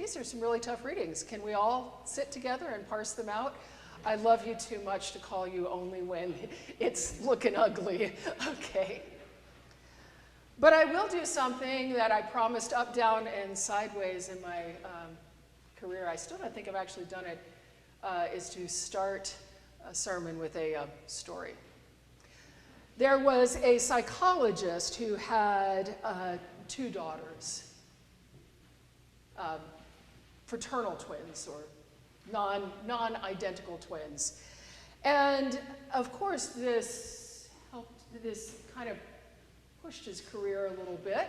these are some really tough readings. Can we all sit together and parse them out? I love you too much to call you only when it's looking ugly, okay? But I will do something that I promised up, down, and sideways in my career. I still don't think I've actually done it, is to start a sermon with a story. There was a psychologist who had 2 daughters, fraternal twins or non-identical twins. And of course, this kind of pushed his career a little bit.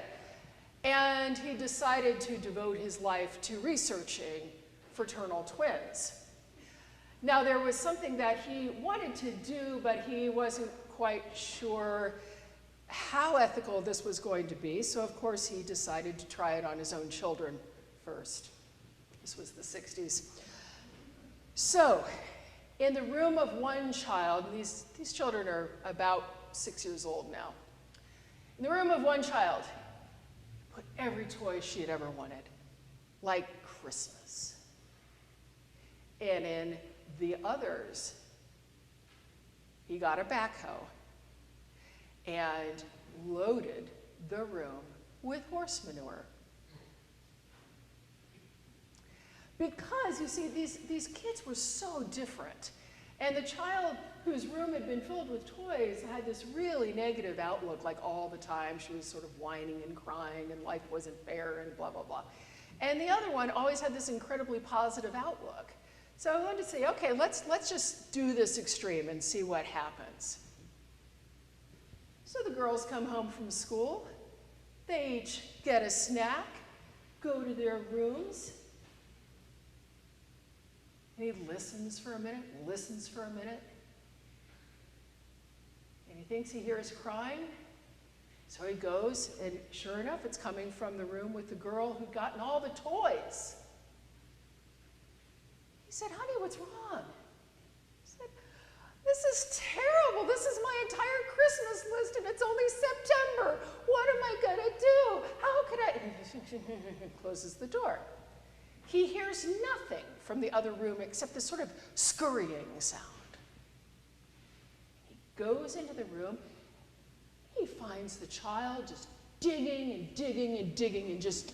And he decided to devote his life to researching fraternal twins. Now, there was something that he wanted to do, but he wasn't quite sure how ethical this was going to be. So, of course, he decided to try it on his own children first. This was the 60s. So, in the room of one child, these children are about 6 years old now. In the room of one child, put every toy she had ever wanted, like Christmas. And in the others, he got a backhoe and loaded the room with horse manure. Because, you see, these kids were so different. And the child whose room had been filled with toys had this really negative outlook, like all the time. She was sort of whining and crying, and life wasn't fair, and blah, blah, blah. And the other one always had this incredibly positive outlook. So I wanted to say, okay, let's just do this extreme and see what happens. So the girls come home from school. They each get a snack, go to their rooms. And he listens for a minute, and he thinks he hears crying. So he goes, and sure enough, it's coming from the room with the girl who'd gotten all the toys. He said, honey, what's wrong? He said, this is terrible. This is my entire Christmas list, and it's only September. What am I going to do? How could I? Closes the door. He hears nothing from the other room except this sort of scurrying sound. He goes into the room. He finds the child just digging and digging and digging and just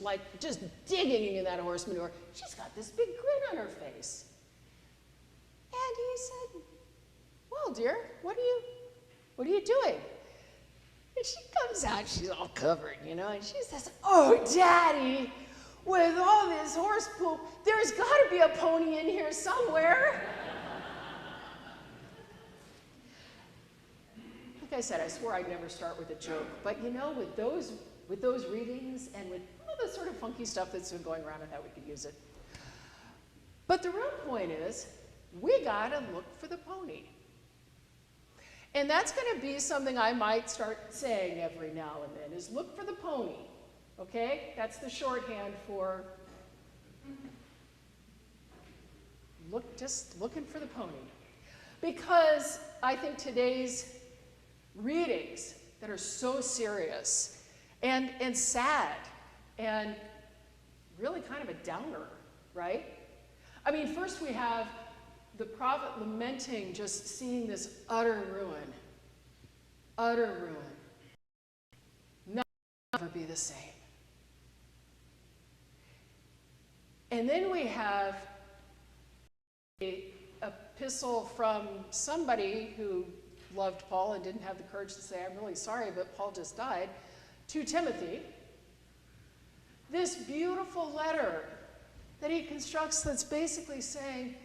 digging in that horse manure. She's got this big grin on her face. And he said, well, dear, what are you doing? And she comes out, she's all covered, you know, and she says, oh, Daddy, with all this horse poop, there's got to be a pony in here somewhere. Like I said, I swore I'd never start with a joke, but you know, with those readings and with all the sort of funky stuff that's been going around, I thought we could use it. But the real point is, we got to look for the pony. And that's going to be something I might start saying every now and then, is look for the pony. Okay? That's the shorthand for just looking for the pony. Because I think today's readings that are so serious and sad and really kind of a downer, right? I mean, first we have the prophet lamenting just seeing this utter ruin. Utter ruin. Nothing will ever be the same. And then we have an epistle from somebody who loved Paul and didn't have the courage to say, I'm really sorry, but Paul just died, to Timothy. This beautiful letter that he constructs that's basically saying,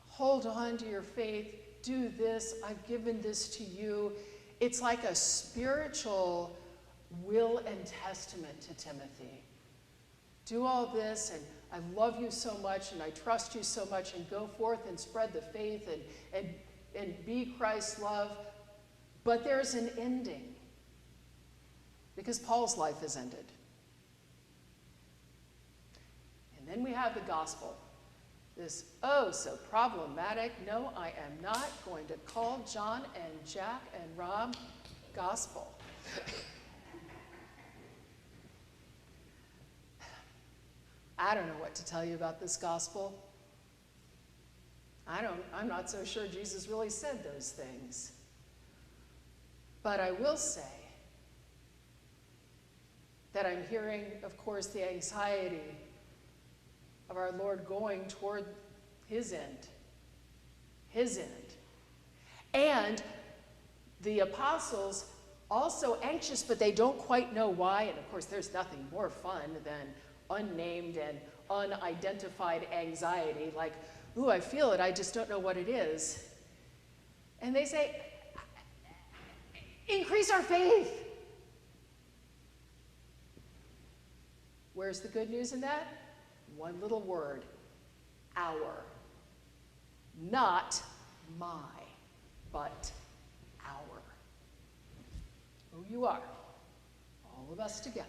hold on to your faith, do this, I've given this to you. It's like a spiritual will and testament to Timothy. Do all this, and I love you so much, and I trust you so much, and go forth and spread the faith and be Christ's love. But there's an ending, because Paul's life has ended. And then we have the gospel. This, oh, so problematic, no, I am not going to call John and Jack and Rob gospel. I don't know what to tell you about this gospel. I'm not so sure Jesus really said those things. But I will say that I'm hearing, of course, the anxiety of our Lord going toward his end. His end. And the apostles also anxious, but they don't quite know why. And of course, there's nothing more fun than unnamed and unidentified anxiety, like, ooh, I feel it, I just don't know what it is. And they say, increase our faith. Where's the good news in that? One little word, our. Not my, but our. Who you are, all of us together.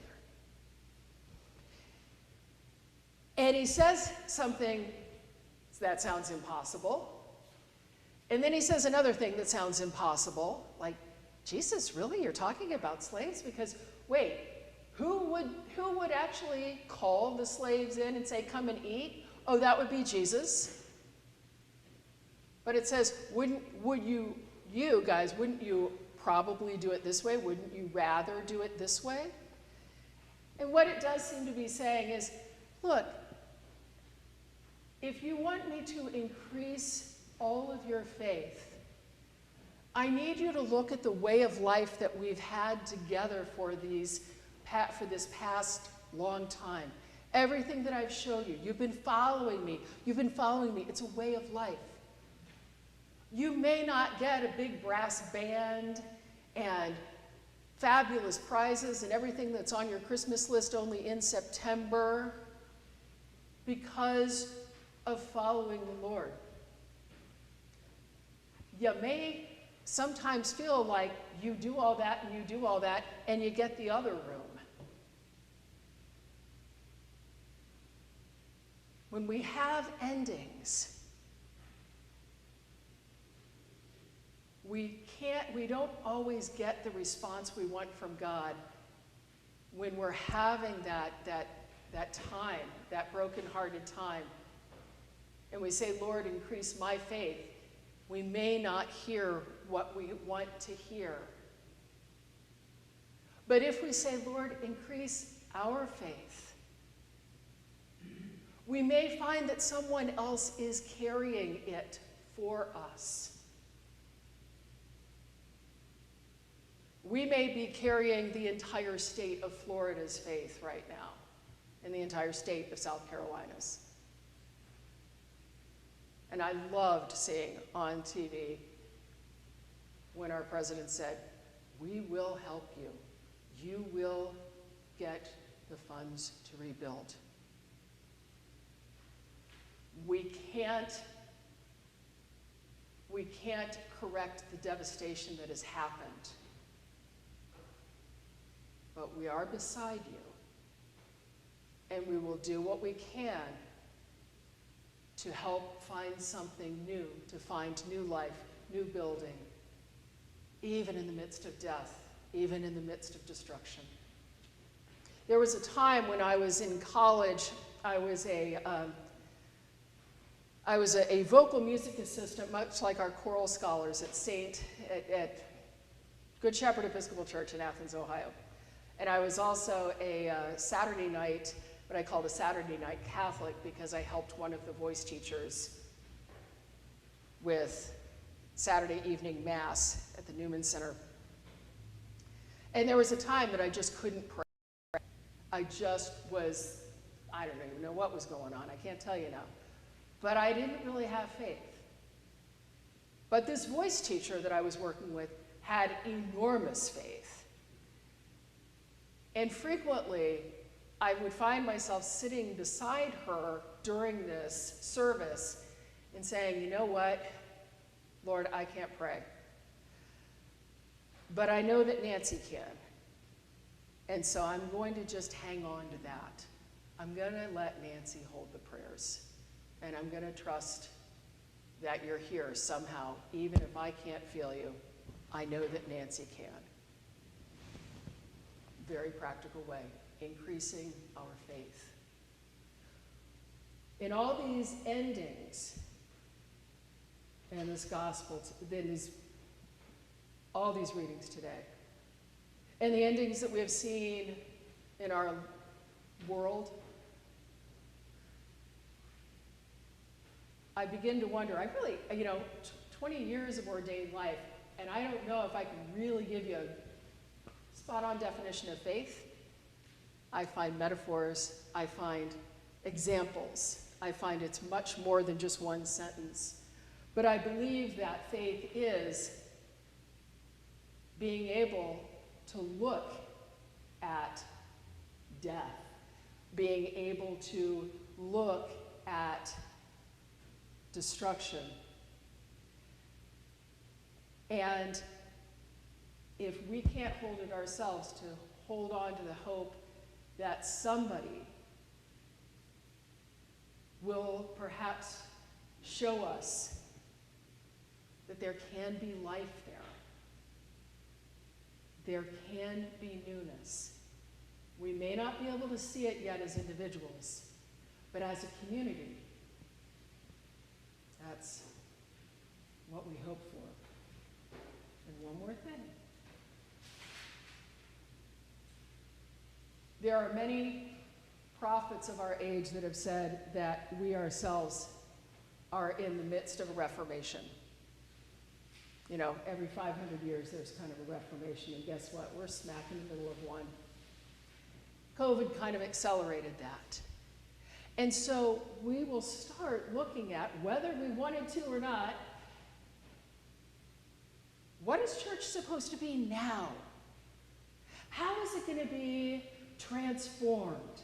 And he says something that sounds impossible. And then he says another thing that sounds impossible, like, Jesus, really? You're talking about slaves? Because, wait, who would actually call the slaves in and say, come and eat? Oh, that would be Jesus. But it says, wouldn't you probably do it this way? Wouldn't you rather do it this way? And what it does seem to be saying is, look, if you want me to increase all of your faith, I need you to look at the way of life that we've had together for this past long time. Everything that I've showed you, you've been following me. You've been following me. It's a way of life. You may not get a big brass band and fabulous prizes and everything that's on your Christmas list only in September because of following the Lord. You may sometimes feel like you do all that and you do all that and you get the other room. When we have endings, we don't always get the response we want from God when we're having that time, that broken-hearted time. And we say, Lord, increase my faith. We may not hear what we want to hear. But if we say, Lord, increase our faith, we may find that someone else is carrying it for us. We may be carrying the entire state of Florida's faith right now, and the entire state of South Carolina's. And I loved seeing on TV when our president said, we will help you. You will get the funds to rebuild. We can't correct the devastation that has happened, but we are beside you, and we will do what we can to help find something new, to find new life, new building, even in the midst of death, even in the midst of destruction. There was a time when I was in college, I was a vocal music assistant, much like our choral scholars at Good Shepherd Episcopal Church in Athens, Ohio. And I was also a Saturday night, what I called a Saturday night Catholic, because I helped one of the voice teachers with Saturday evening Mass at the Newman Center. And there was a time that I just couldn't pray. I don't even know what was going on. I can't tell you now. But I didn't really have faith. But this voice teacher that I was working with had enormous faith. And frequently, I would find myself sitting beside her during this service and saying, you know what, Lord, I can't pray. But I know that Nancy can. And so I'm going to just hang on to that. I'm going to let Nancy hold the prayers. And I'm going to trust that you're here somehow. Even if I can't feel you, I know that Nancy can. Very practical way, increasing our faith. in all these endings in this gospel, all these readings today, and the endings that we have seen in our world, I begin to wonder, I really, 20 years of ordained life, and I don't know if I can really give you a spot-on definition of faith. I find metaphors, I find examples, I find it's much more than just one sentence. But I believe that faith is being able to look at death, being able to look at destruction. And if we can't hold it ourselves to hold on to the hope that somebody will perhaps show us that there can be life there. There can be newness. We may not be able to see it yet as individuals, but as a community, that's what we hope for. And one more thing. There are many prophets of our age that have said that we ourselves are in the midst of a reformation. Every 500 years there's kind of a reformation, and guess what? We're smack in the middle of one. COVID kind of accelerated that. And so we will start looking at, whether we wanted to or not, what is church supposed to be now? How is it going to be transformed?